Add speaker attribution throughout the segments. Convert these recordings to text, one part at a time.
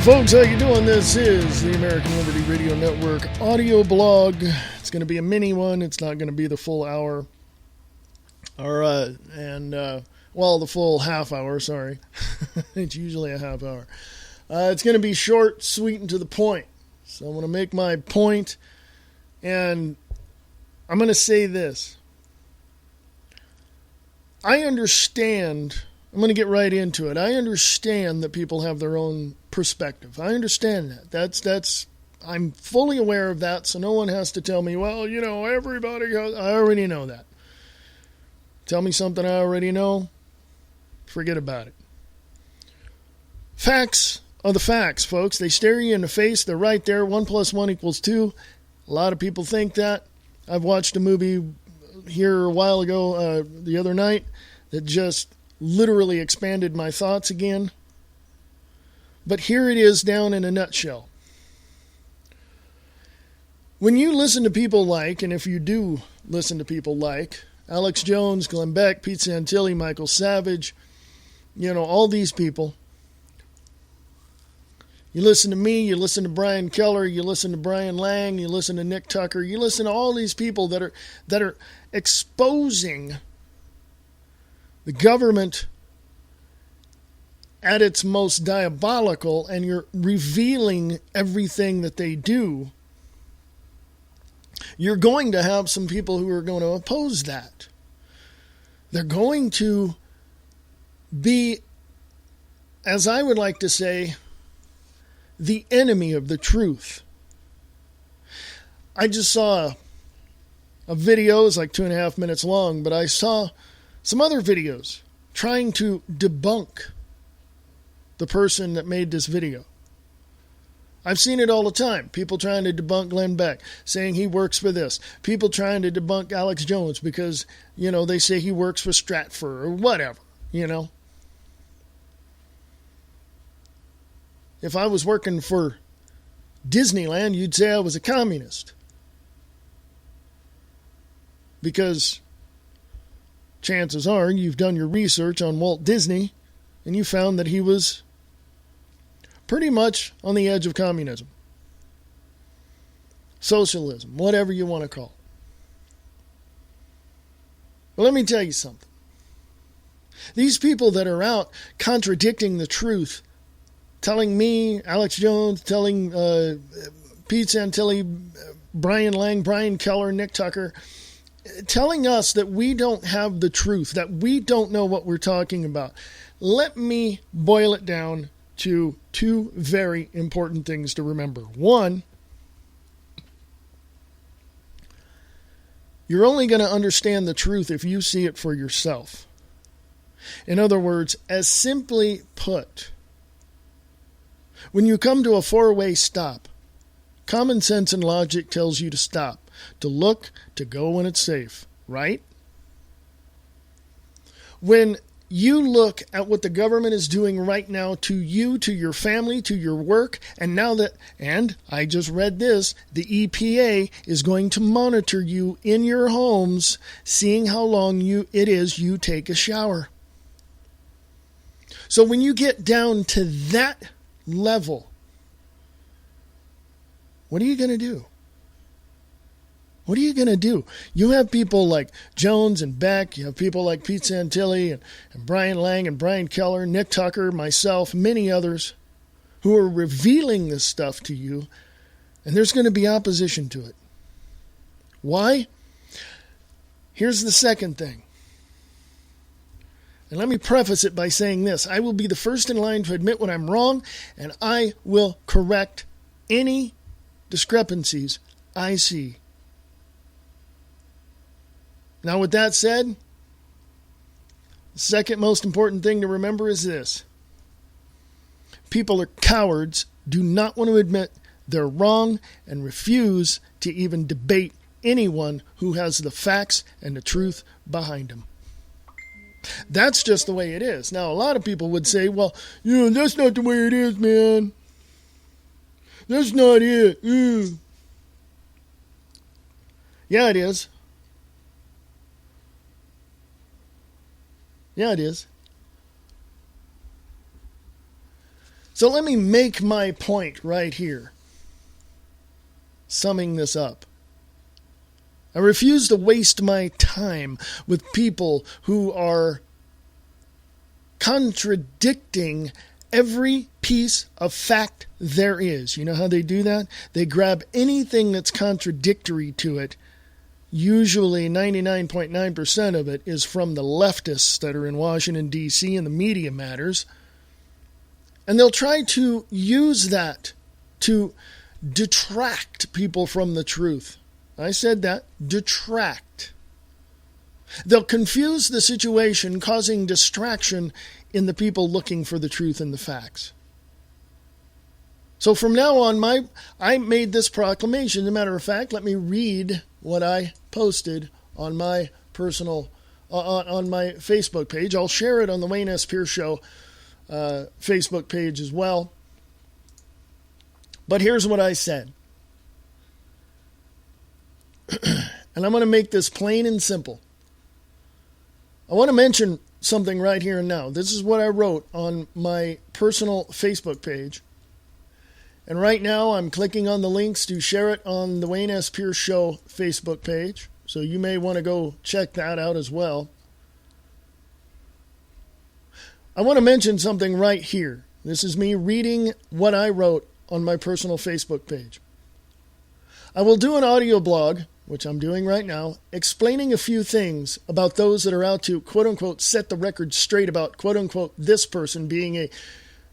Speaker 1: folks, how you doing? This is the American Liberty Radio Network audio blog. It's going to be a mini one. It's not going to be the full hour. The full half hour, sorry. It's usually a half hour. It's going to be short, sweet, and to the point. So I'm going to make my point, and I'm going to say this. I understand... I'm going to get right into it. I understand that people have their own perspective. I understand that. I'm fully aware of that, so no one has to tell me, well, everybody goes. I already know that. Tell me something I already know, forget about it. Facts are the facts, folks. They stare you in the face. They're right there. 1 + 1 = 2. A lot of people think that. I've watched a movie here a while ago, the other night, that just literally expanded my thoughts again. But here it is down in a nutshell. When you listen to people like, and if you do listen to people like Alex Jones, Glenn Beck, Pete Santilli, Michael Savage, all these people. You listen to me, you listen to Brian Keller, you listen to Brian Lang, you listen to Nick Tucker, you listen to all these people that are exposing the government at its most diabolical, and you're revealing everything that they do. You're going to have some people who are going to oppose that. They're going to be, as I would like to say, the enemy of the truth. I just saw a video, it's like 2.5 minutes long, but I saw some other videos trying to debunk the person that made this video. I've seen it all the time. People trying to debunk Glenn Beck, saying he works for this. People trying to debunk Alex Jones because, they say he works for Stratfor or whatever, If I was working for Disneyland, you'd say I was a communist. Because chances are you've done your research on Walt Disney and you found that he was pretty much on the edge of communism, socialism, whatever you want to call it. But let me tell you something. These people that are out contradicting the truth, telling me, Alex Jones, telling Pete Santilli, Brian Lang, Brian Keller, Nick Tucker, telling us that we don't have the truth, that we don't know what we're talking about. Let me boil it down to two very important things to remember. One, you're only going to understand the truth if you see it for yourself. In other words, as simply put, when you come to a four-way stop, common sense and logic tells you to stop, to look, to go when it's safe, right? When you look at what the government is doing right now to you, to your family, to your work, and I just read this, the EPA is going to monitor you in your homes, seeing how long you take a shower. So when you get down to that level, what are you going to do? What are you going to do? You have people like Jones and Beck. You have people like Pete Santilli and Brian Lang and Brian Keller, Nick Tucker, myself, many others who are revealing this stuff to you, and there's going to be opposition to it. Why? Here's the second thing. And let me preface it by saying this. I will be the first in line to admit when I'm wrong, and I will correct any discrepancies I see. Now, with that said, the second most important thing to remember is this. People are cowards, do not want to admit they're wrong, and refuse to even debate anyone who has the facts and the truth behind them. That's just the way it is. Now, a lot of people would say, well, that's not the way it is, man. That's not it. Yeah, it is. Yeah, it is. So let me make my point right here, summing this up. I refuse to waste my time with people who are contradicting every piece of fact there is. You know how they do that? They grab anything that's contradictory to it. Usually 99.9% of it is from the leftists that are in Washington, D.C. and the media matters. And they'll try to use that to detract people from the truth. I said that. Detract. They'll confuse the situation, causing distraction in the people looking for the truth and the facts. So from now on, I made this proclamation. As a matter of fact, let me read what I posted on my personal, on my Facebook page. I'll share it on the Wayne S. Pierce Show Facebook page as well. But here's what I said. And I'm going to make this plain and simple. I want to mention something right here and now. This is what I wrote on my personal Facebook page. And right now I'm clicking on the links to share it on the Wayne S. Pierce Show Facebook page. So you may want to go check that out as well. I want to mention something right here. This is me reading what I wrote on my personal Facebook page. I will do an audio blog, which I'm doing right now, explaining a few things about those that are out to, quote-unquote, set the record straight about, quote-unquote, this person being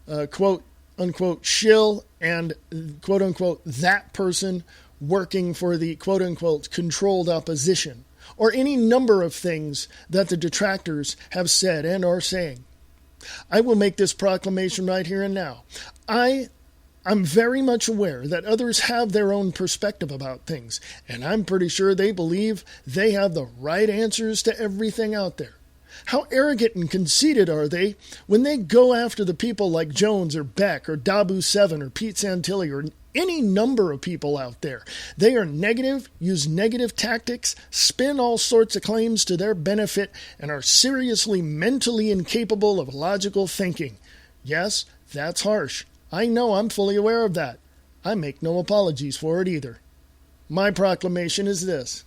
Speaker 1: a, quote-unquote, shill and, quote-unquote, that person working for the, quote-unquote, controlled opposition, or any number of things that the detractors have said and are saying. I will make this proclamation right here and now. I'm very much aware that others have their own perspective about things, and I'm pretty sure they believe they have the right answers to everything out there. How arrogant and conceited are they when they go after the people like Jones or Beck or Dabu 7 or Pete Santilli or any number of people out there? They are negative, use negative tactics, spin all sorts of claims to their benefit, and are seriously mentally incapable of logical thinking. Yes, that's harsh. I know, I'm fully aware of that. I make no apologies for it either. My proclamation is this.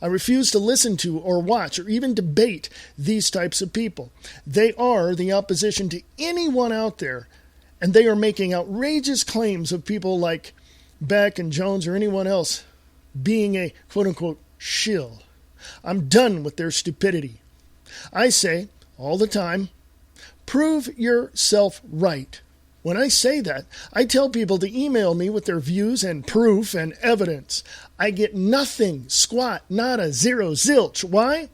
Speaker 1: I refuse to listen to or watch or even debate these types of people. They are the opposition to anyone out there, and they are making outrageous claims of people like Beck and Jones or anyone else being a quote-unquote shill. I'm done with their stupidity. I say all the time, prove yourself right. When I say that, I tell people to email me with their views and proof and evidence. I get nothing, squat, nada, zero, zilch. Why?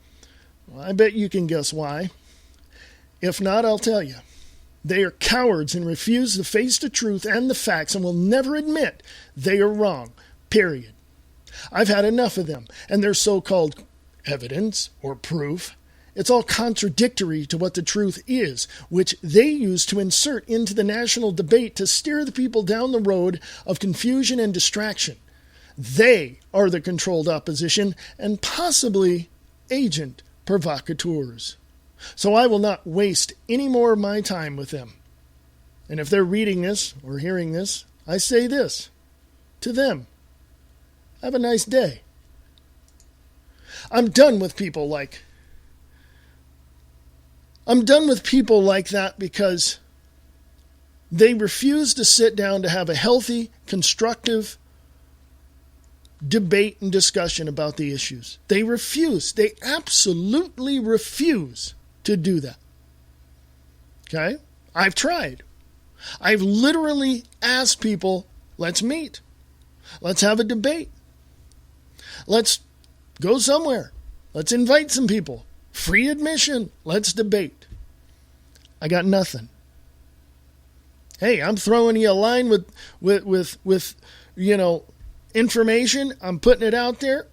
Speaker 1: Well, I bet you can guess why. If not, I'll tell you. They are cowards and refuse to face the truth and the facts and will never admit they are wrong, period. I've had enough of them and their so-called evidence or proof. It's all contradictory to what the truth is, which they use to insert into the national debate to steer the people down the road of confusion and distraction. They are the controlled opposition and possibly agent provocateurs. So I will not waste any more of my time with them. And if they're reading this or hearing this, I say this to them. Have a nice day. I'm done with people like that because they refuse to sit down to have a healthy, constructive debate and discussion about the issues. They refuse. They absolutely refuse to do that. Okay? I've tried. I've literally asked people, let's meet. Let's have a debate. Let's go somewhere. Let's invite some people. Free admission. Let's debate. I got nothing. Hey, I'm throwing you a line with information. I'm putting it out there,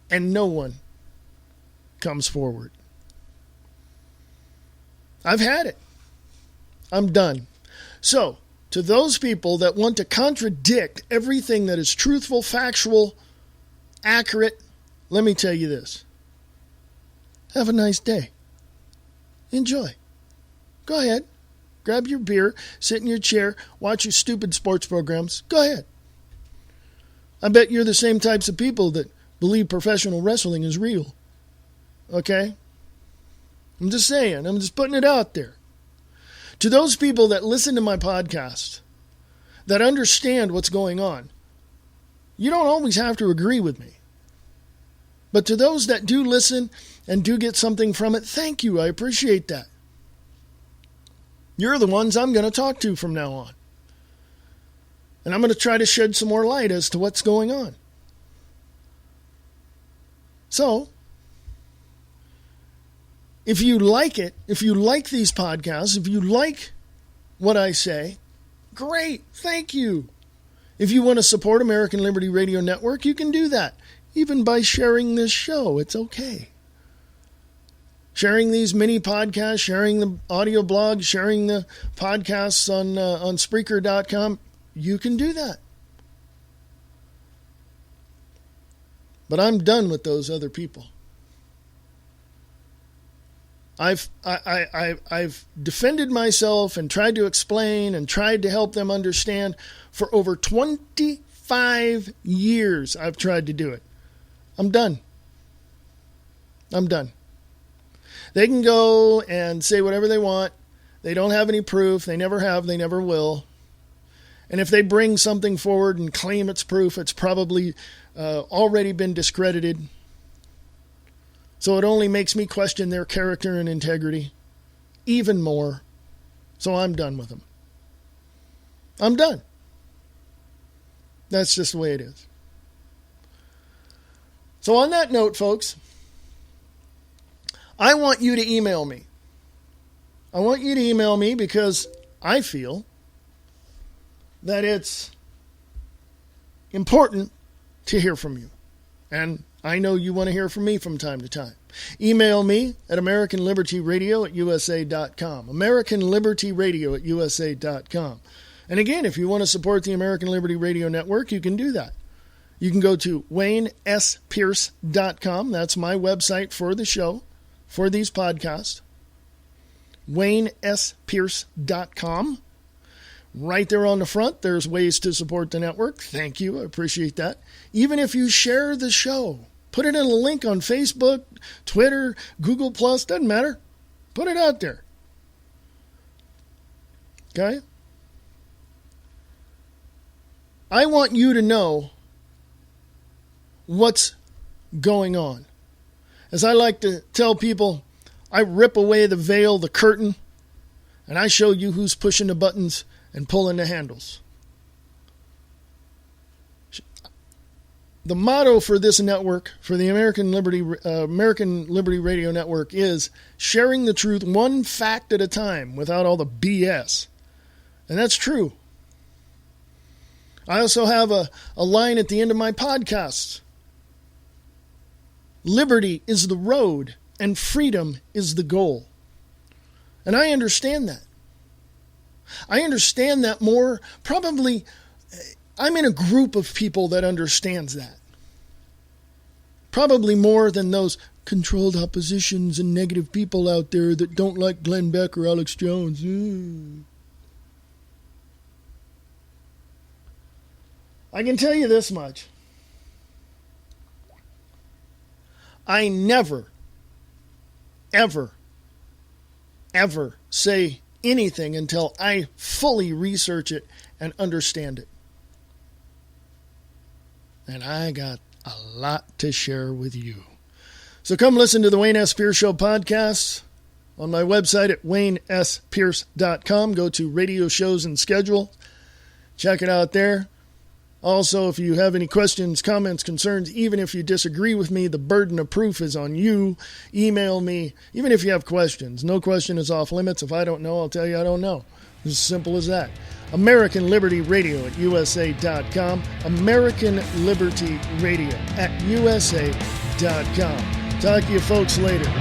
Speaker 1: and no one comes forward. I've had it. I'm done. So, to those people that want to contradict everything that is truthful, factual, accurate, let me tell you this. Have a nice day. Enjoy. Go ahead. grab your beer, sit in your chair, watch your stupid sports programs. Go ahead. I bet you're the same types of people that believe professional wrestling is real. Okay? I'm just saying. I'm just putting it out there. To those people that listen to my podcast, that understand what's going on, you don't always have to agree with me. But to those that do listen and do get something from it, thank you. I appreciate that. You're the ones I'm going to talk to from now on. And I'm going to try to shed some more light as to what's going on. So, if you like it, if you like these podcasts, if you like what I say, great, thank you. If you want to support American Liberty Radio Network, you can do that. Even by sharing this show, it's okay. Sharing these mini podcasts, sharing the audio blog, sharing the podcasts on Spreaker.com, you can do that. But I'm done with those other people. I've defended myself and tried to explain and tried to help them understand for over 25 years. I've tried to do it. I'm done. I'm done. They can go and say whatever they want. They don't have any proof. They never have. They never will. And if they bring something forward and claim it's proof, it's probably already been discredited. So it only makes me question their character and integrity even more. So I'm done with them. I'm done. That's just the way it is. So on that note, folks, I want you to email me. I want you to email me because I feel that it's important to hear from you. And I know you want to hear from me from time to time. Email me at AmericanLibertyRadio@USA.com. AmericanLibertyRadio@USA.com. And again, if you want to support the American Liberty Radio Network, you can do that. You can go to WayneSPierce.com. That's my website for the show, for these podcasts. WayneSPierce.com. Right there on the front, there's ways to support the network. Thank you. I appreciate that. Even if you share the show, put it in a link on Facebook, Twitter, Google+, doesn't matter. Put it out there. Okay? I want you to know what's going on. As I like to tell people, I rip away the veil, the curtain, and I show you who's pushing the buttons and pulling the handles. The motto for this network, for the American Liberty Radio Network, is sharing the truth one fact at a time without all the BS. And that's true. I also have a line at the end of my podcasts. Liberty is the road and freedom is the goal. And I understand that. I understand that more. Probably, I'm in a group of people that understands that. Probably more than those controlled oppositions and negative people out there that don't like Glenn Beck or Alex Jones. I can tell you this much. I never, ever, ever say anything until I fully research it and understand it. And I got a lot to share with you. So come listen to the Wayne S. Pierce Show podcast on my website at WayneSPierce.com. Go to radio shows and schedule. Check it out there. Also, if you have any questions, comments, concerns, even if you disagree with me, the burden of proof is on you. Email me, even if you have questions. No question is off limits. If I don't know, I'll tell you I don't know. It's as simple as that. American Liberty Radio at USA.com. American Liberty Radio at USA.com. Talk to you folks later.